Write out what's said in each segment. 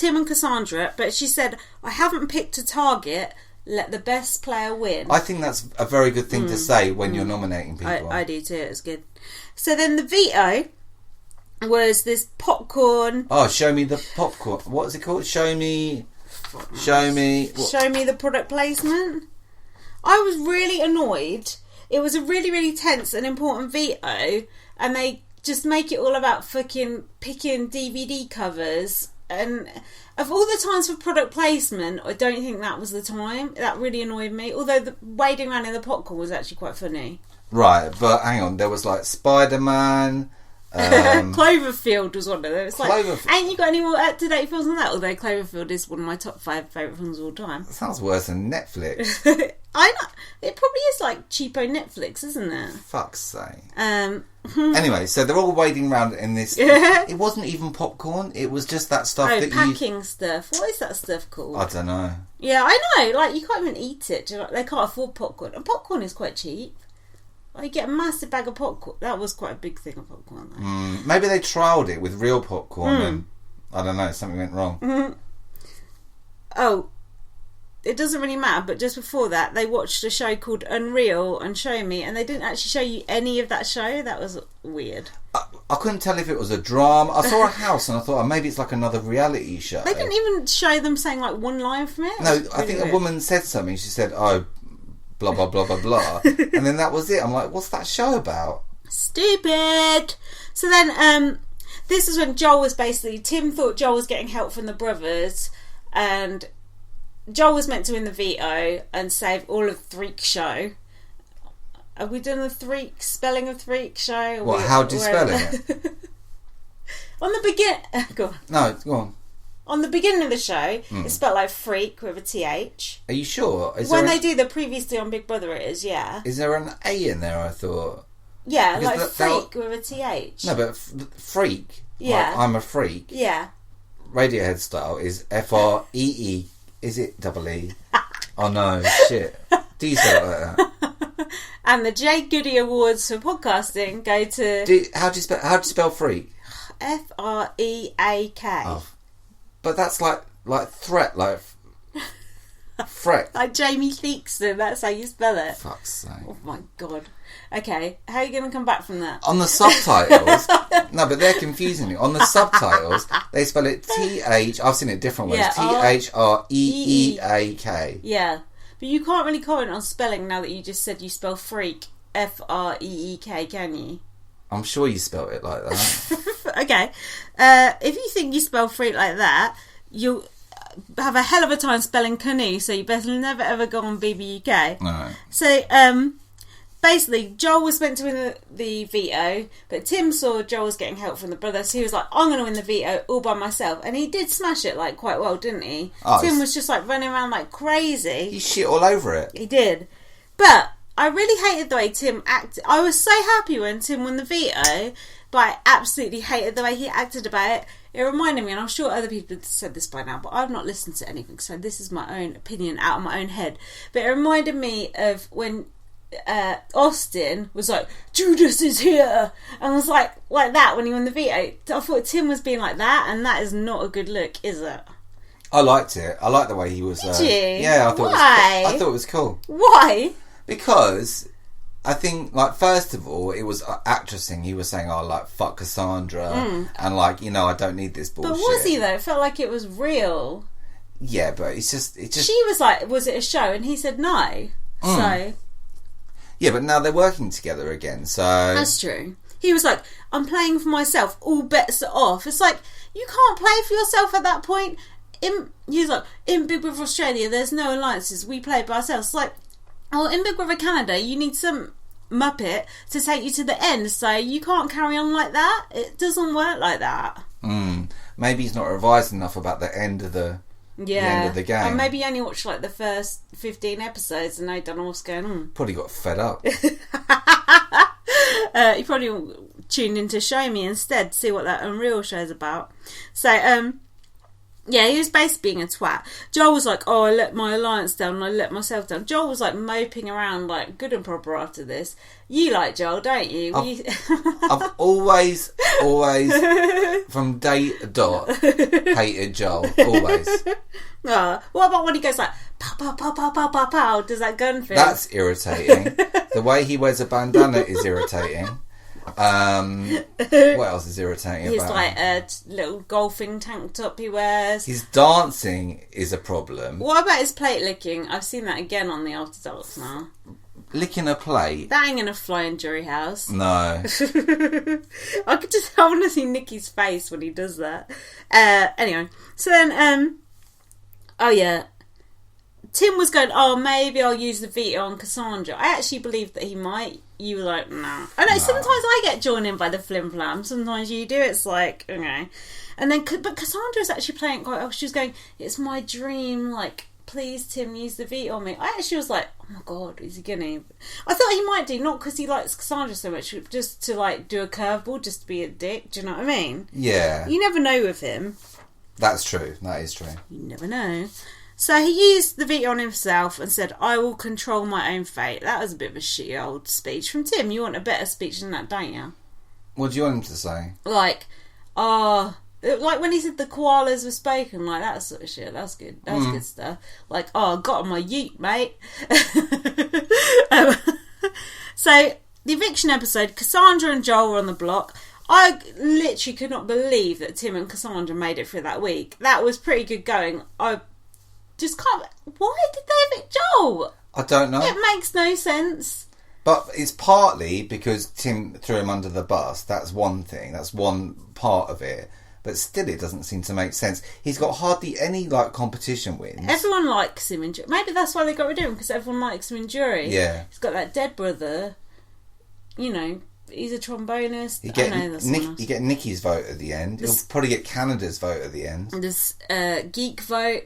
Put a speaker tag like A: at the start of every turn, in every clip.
A: Tim and Cassandra, but she said, I haven't picked a target. Let the best player win.
B: I think that's a very good thing to say when you're nominating people.
A: I do too. It's good. So then the veto was this popcorn.
B: Oh, show me the popcorn. What is it called? Show me. Show me
A: The product placement. I was really annoyed. It was a really, really tense and important veto, and they just make it all about fucking picking DVD covers. And of all the times for product placement, I don't think that was the time. That really annoyed me. Although the wading around in the popcorn was actually quite funny.
B: Right, but hang on. There was like Spider-Man.
A: Cloverfield was one of them. It's like, ain't you got any more up-to-date films than that? Although Cloverfield is one of my top 5 favourite films of all time.
B: That sounds worse than Netflix.
A: I know. It probably is like cheapo Netflix, isn't it?
B: Fuck's sake. Anyway, so they're all wading around in this. It wasn't even popcorn. It was just that stuff
A: packing stuff. What is that stuff called?
B: I don't know.
A: Yeah, I know. Like, you can't even eat it. They can't afford popcorn. And popcorn is quite cheap. You get a massive bag of popcorn. That was quite a big thing of popcorn.
B: Maybe they trialled it with real popcorn and, I don't know, something went wrong.
A: Oh, it doesn't really matter, but just before that, they watched a show called Unreal and Shomi, and they didn't actually show you any of that show. That was weird.
B: I couldn't tell if it was a drama. I saw a house and I thought, maybe it's like another reality show.
A: They didn't even show them saying like one line from it.
B: No, I think a woman said something. She said, oh, blah, blah, blah, blah, blah. And then that was it. I'm like, what's that show about?
A: Stupid. So then, this is when Joel was basically... Tim thought Joel was getting help from the brothers, and Joel was meant to win the veto and save all of Freak Show. Have we done the spelling of Freak Show?
B: How do you spell it?
A: On the begin... Go on.
B: No, go on.
A: On the beginning of the show, it's spelled like freak with a TH.
B: Are you sure?
A: They do the previously on Big Brother, it is, yeah.
B: Is there an A in there, I thought?
A: Yeah, because like freak with a TH.
B: No, but freak.
A: Yeah.
B: Like I'm a freak.
A: Yeah.
B: Radiohead style is FREE. Is it double E? Oh no, shit. Do you spell it like that?
A: And the Jay Goody Awards for podcasting go to...
B: How do you spell freak?
A: FREAK.
B: Oh. But that's like threat, like fret.
A: Like Jamie Theakston, that's how you spell it.
B: Fuck's sake.
A: Oh my god. Okay, how are you going to come back from that?
B: On the subtitles, no, but they're confusing me. On the subtitles, they spell it TH, I've seen it different ways, THREEAK.
A: Yeah, but you can't really comment on spelling now that you just said you spell freak, FREEK, can you?
B: I'm sure you spelled it like that.
A: Okay. If you think you spell freak like that, you'll have a hell of a time spelling canoe, so you best never ever go on BBCAN4.
B: No.
A: So, basically, Joel was meant to win the veto, but Tim saw Joel was getting help from the brothers, so he was like, I'm going to win the veto all by myself. And he did smash it, like, quite well, didn't he? Oh, Tim was just, like, running around like crazy.
B: He shit all over it.
A: He did. But I really hated the way Tim acted. I was so happy when Tim won the veto, but I absolutely hated the way he acted about it. It reminded me, and I'm sure other people have said this by now, but I've not listened to anything, so this is my own opinion out of my own head. But it reminded me of when Austin was like, Judas is here, and was like that when he won the veto. I thought Tim was being like that, and that is not a good look, is it?
B: I liked it. I liked the way he was.
A: Did you?
B: Yeah, I thought.
A: Why?
B: I thought it was cool.
A: Why?
B: Because I think, like, first of all, it was actressing. He was saying, "Oh, like, fuck Cassandra," and like, you know, I don't need this bullshit.
A: But was he though? It felt like it was real.
B: Yeah, but it's just.
A: She was like, "Was it a show?" And he said, "No." So.
B: Yeah, but now they're working together again, so...
A: That's true. He was like, I'm playing for myself, all bets are off. It's like, you can't play for yourself at that point. He was like, in Big Brother Australia, there's no alliances, we play by ourselves. It's like, oh, in Big Brother Canada, you need some muppet to take you to the end, so you can't carry on like that. It doesn't work like that.
B: Maybe he's not revised enough about the end of the end of the game.
A: Or maybe you only watched like the first 15 episodes and they don't know what's going on.
B: Probably got fed up.
A: He probably tuned into Shomi instead to see what that Unreal show's about. So, Yeah, he was basically being a twat. Joel was like, oh, I let my alliance down and I let myself down. Joel was like moping around like good and proper after this. You like Joel, don't you?
B: I've always, from day dot, hated Joel. Always.
A: Oh, what about when he goes like, pow, pow, pow, pow, pow, pow, pow, does that gun thing?
B: That's irritating. The way he wears a bandana is irritating. What else is irritating
A: He's
B: about
A: like
B: him?
A: a little golfing tank top he wears.
B: His dancing is a problem.
A: What about his plate licking? I've seen that again on the After Darks now.
B: Licking a plate?
A: That ain't gonna fly in Jury House.
B: No.
A: I want to see Nicky's face when he does that. Anyway, so then, oh yeah, Tim was going, oh, maybe I'll use the veto on Cassandra. I actually believed that he might. You were like, nah. I know,
B: No.
A: sometimes I get drawn in by the flim flam. Sometimes you do. It's like, okay. And then, but Cassandra's actually playing it quite well. She was going, it's my dream, like, please, Tim, use the veto on me. I actually was like, oh my God, is he gonna? I thought he might do, not because he likes Cassandra so much, just to, like, do a curveball, just to be a dick. Do you know what I mean?
B: Yeah.
A: You never know with him.
B: That's true. That is true.
A: You never know. So he used the veto on himself and said, I will control my own fate. That was a bit of a shitty old speech from Tim. You want a better speech than that, don't you?
B: What do you want him to say?
A: Like, like when he said the koalas were spoken, like that sort of shit. That's good. That's good stuff. Like, I got on my ute, mate. So, the eviction episode, Cassandra and Joel were on the block. I literally could not believe that Tim and Cassandra made it through that week. That was pretty good going. I just can't. Why did they evict Joel?
B: I don't know.
A: It makes no sense.
B: But it's partly because Tim threw him under the bus. That's one thing. That's one part of it. But still, it doesn't seem to make sense. He's got hardly any, like, competition wins.
A: Everyone likes him in jury. Maybe that's why they got rid of him, because everyone likes him in jury.
B: Yeah.
A: He's got that dead brother. You know, he's a trombonist.
B: You
A: You
B: get Nicky's vote at the end. You'll probably get Canada's vote at the end.
A: This geek vote.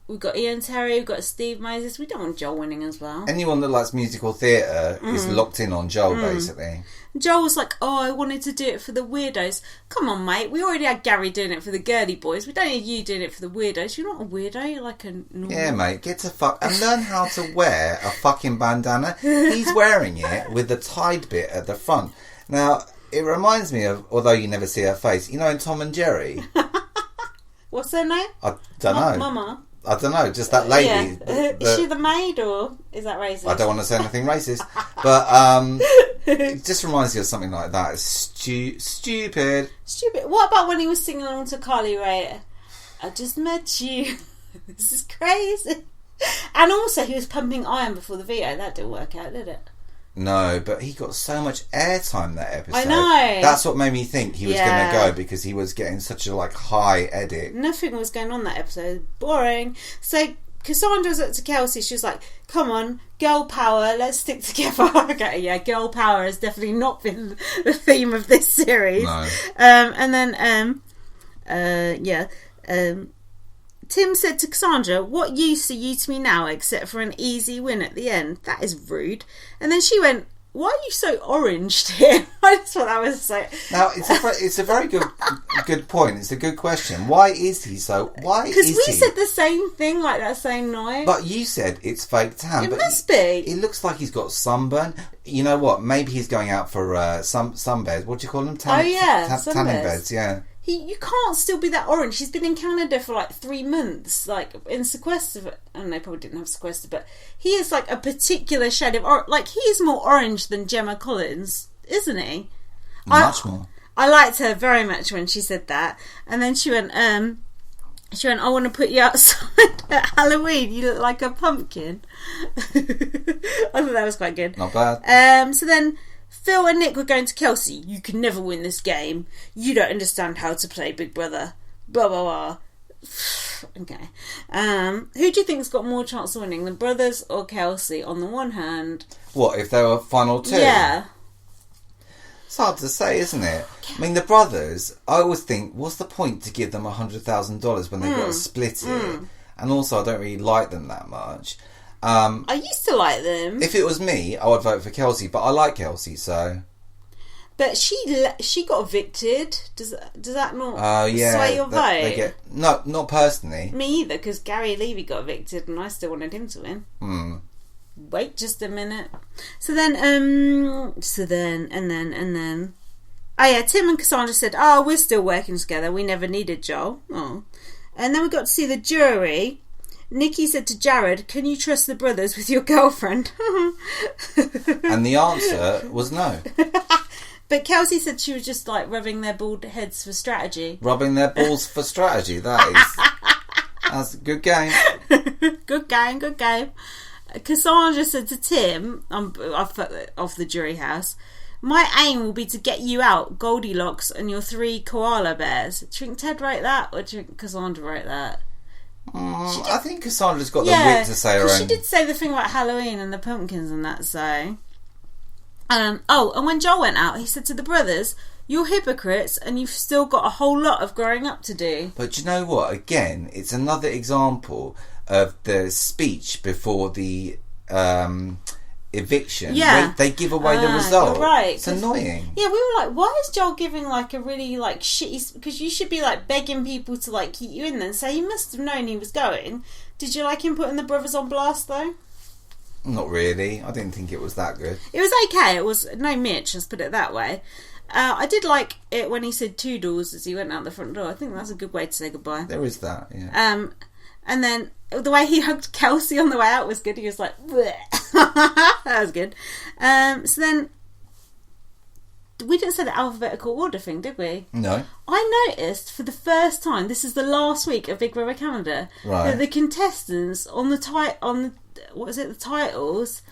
A: We've got Ian Terry, we've got Steve Moses. We don't want Joel winning as well.
B: Anyone that likes musical theatre is locked in on Joel, basically.
A: Joel was like, oh, I wanted to do it for the weirdos. Come on, mate. We already had Gary doing it for the girly boys. We don't need you doing it for the weirdos. You're not a weirdo. You're like a normal...
B: Yeah, mate. Get to fuck... And learn how to wear a fucking bandana. He's wearing it with the tied bit at the front. Now, it reminds me of, although you never see her face, you know in Tom and Jerry?
A: What's her name?
B: I don't know.
A: Mama?
B: I don't know, just that lady.
A: Yeah. Is she the maid or is that racist?
B: I don't want to say anything racist, but it just reminds me of something like that. It's stupid.
A: Stupid. What about when he was singing along to Carly Rae? I just met you. This is crazy. And also, he was pumping iron before the veto. That didn't work out, did it?
B: No, but he got so much airtime that episode.
A: I know.
B: That's what made me think he was going to go, because he was getting such a high edit.
A: Nothing was going on that episode. Boring. So Cassandra was up to Kelsey. She was like, "Come on, girl power. Let's stick together." Okay, yeah, girl power has definitely not been the theme of this series.
B: No.
A: And then Tim said to Cassandra, "What use are you to me now except for an easy win at the end? That is rude." And then she went, "Why are you so orange, Tim?" I just thought that was so...
B: Now, it's a very good point. It's a good question. Why is he so...
A: Because we said the same thing like that same night.
B: But you said it's fake tan.
A: It
B: but
A: must be.
B: It looks like he's got sunburn. You know what? Maybe he's going out for sunbeds. What do you call them? Tanning beds, yeah.
A: You can't still be that orange. He's been in Canada for like 3 months, like in sequester. And they probably didn't have sequester, but he is like a particular shade of orange. Like, he is more orange than Gemma Collins, isn't he?
B: Much more.
A: I liked her very much when she said that. And then she went, I want to put you outside at Halloween. You look like a pumpkin. I thought that was quite good.
B: Not bad.
A: So then Phil and Nick were going to Kelsey. "You can never win this game. You don't understand how to play Big Brother. Blah, blah, blah." Okay. Who do you think's got more chance of winning, the brothers or Kelsey? On the one hand...
B: What, if they were final two?
A: Yeah.
B: It's hard to say, isn't it? I mean, the brothers, I always think, what's the point to give them $100,000 when they've got to split it? And also, I don't really like them that much.
A: I used to like them.
B: If it was me, I would vote for Kelsey, but I like Kelsey, so...
A: But she got evicted. Does that not
B: yeah,
A: sway your vote?
B: No, not personally.
A: Me either, because Gary Levy got evicted and I still wanted him to win. Wait just a minute. So then, and then. Oh yeah, Tim and Cassandra said, "Oh, we're still working together. We never needed Joel." Oh, and then we got to see the jury. Nikki said to Jared, "Can you trust the brothers with your girlfriend?"
B: And the answer was no.
A: But Kelsey said she was just like rubbing their bald heads for strategy.
B: Rubbing their balls for strategy. That's a good game.
A: Good game. Cassandra said to Tim, off the jury house, "My aim will be to get you out, Goldilocks and your 3 koala bears." Do you think Ted wrote that, or do you think Cassandra wrote that?
B: I think Cassandra's got the wit to say her own.
A: She did say the thing about Halloween and the pumpkins and that, so... and when Joel went out, he said to the brothers, "You're hypocrites and you've still got a whole lot of growing up to do."
B: But you know what? Again, it's another example of the speech before the eviction.
A: Yeah.
B: They give away the result.
A: You're right.
B: It's annoying.
A: Yeah, we were like, why is Joel giving like a really like shitty... Because you should be like begging people to like keep you in there. So he must have known he was going. Did you like him putting the brothers on blast though?
B: Not really. I didn't think it was that good.
A: It was okay. It was no Mitch, let's put it that way. I did like it when he said toodles as he went out the front door. I think that's a good way to say goodbye.
B: There is that, yeah.
A: And then the way he hugged Kelsey on the way out was good. He was like, bleh. That was good. So then we didn't say the alphabetical order thing, did we?
B: No.
A: I noticed for the first time, this is the last week of Big Brother Canada, that the contestants on the titles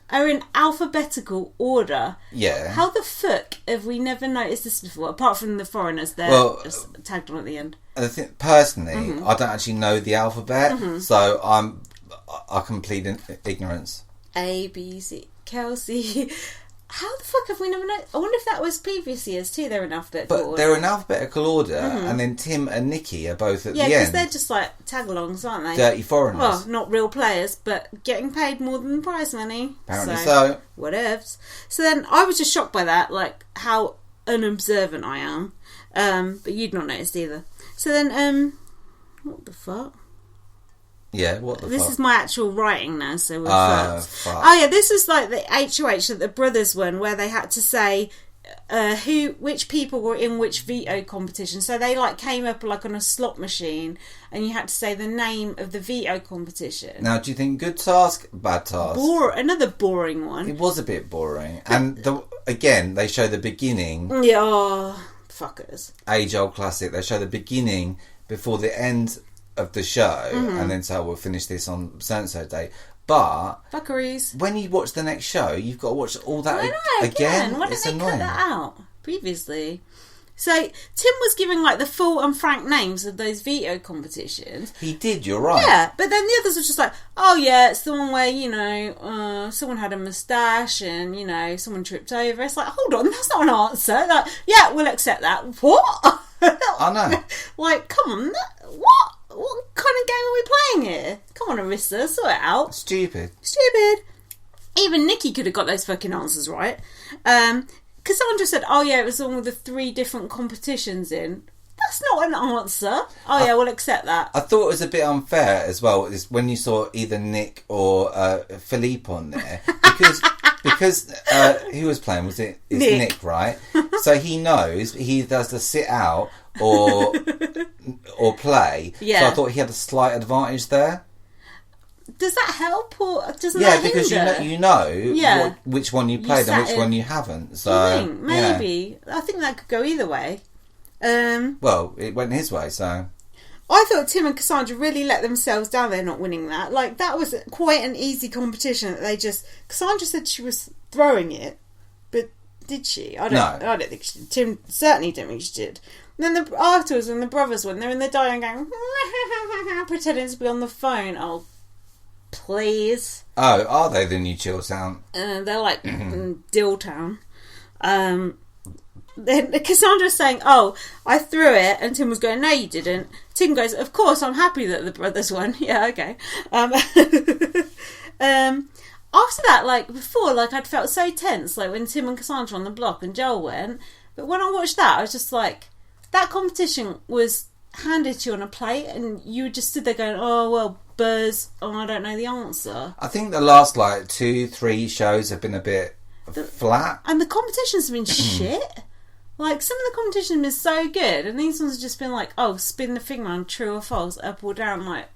A: are in alphabetical order.
B: Yeah.
A: How the fuck have we never noticed this before? Apart from the foreigners, they're just tagged on at the end.
B: I think personally, I don't actually know the alphabet, so I complete ignorance.
A: A, B, C, Kelsey. How the fuck have we never known? I wonder if that was previous years too. They're in alphabetical order.
B: But they're in alphabetical order, and then Tim and Nikki are both at the end.
A: Yeah, because they're just like tag-alongs, aren't they?
B: Dirty foreigners.
A: Well, not real players, but getting paid more than the prize money.
B: Apparently so.
A: Whatevs. So then I was just shocked by that, like how unobservant I am. But you'd not noticed either. So then, what the fuck?
B: Yeah, what the fuck?
A: This is my actual writing now, so we're fucked.
B: Fuck.
A: Oh yeah, this is like the HOH that the brothers won, where they had to say which people were in which veto competition. So they like came up like on a slot machine, and you had to say the name of the veto competition.
B: Now, do you think good task, bad task?
A: Another boring one.
B: It was a bit boring, and again they show the beginning.
A: Yeah, fuckers.
B: Age-old classic. They show the beginning before the end of the show, and then so we'll finish this on so-and-so day. But
A: fuckeries.
B: When you watch the next show, you've got to watch all that
A: again. Why
B: it's
A: didn't they
B: annoying.
A: cut that out previously? So Tim was giving like the full and frank names of those veto competitions.
B: He did, you're right.
A: Yeah, but then the others were just like, oh yeah, it's the one where, someone had a moustache and, someone tripped over. It's like, hold on, that's not an answer. Like, yeah, we'll accept that. What?
B: I know.
A: Like, come on, what? What kind of game are we playing here? Come on, Arista, sort it out.
B: Stupid.
A: Even Nikki could have got those fucking answers right. Cassandra said, oh yeah, it was the one with the 3 different competitions in. That's not an answer. Oh yeah, we'll accept that.
B: I thought it was a bit unfair as well, is when you saw either Nick or Philippe on there. Because who was playing? It's Nick, right? So he knows he does the sit out or play.
A: Yeah.
B: So I thought he had a slight advantage there.
A: Does that help or doesn't that hinder?
B: Because you know which one you played and which one you haven't. So
A: maybe. I think that could go either way.
B: Well, it went his way, so...
A: I thought Tim and Cassandra really let themselves down there not winning that. Like, that was quite an easy competition that they just... Cassandra said she was throwing it, but did she? I don't think she did. Tim certainly didn't think she did. And then afterwards, when the brothers went, they're in the dining going... pretending to be on the phone. Oh, please.
B: Oh, are they the new chill sound?
A: They're like Dill Town. Then Cassandra's saying, oh, I threw it, and Tim was going, no you didn't. Tim goes, of course, I'm happy that the brothers won. Yeah, okay. after that, like before, like I'd felt so tense, like when Tim and Cassandra on the block and Joel went. But when I watched that, I was just like, that competition was handed to you on a plate, and you just stood there going, "Oh well, Buzz, I don't know the answer."
B: I think the last like 2-3 shows have been a bit flat,
A: and the competitions have been shit. Like some of the competition is so good, and these ones have just been like, "Oh, spin the thing around, true or false, up or down." Like,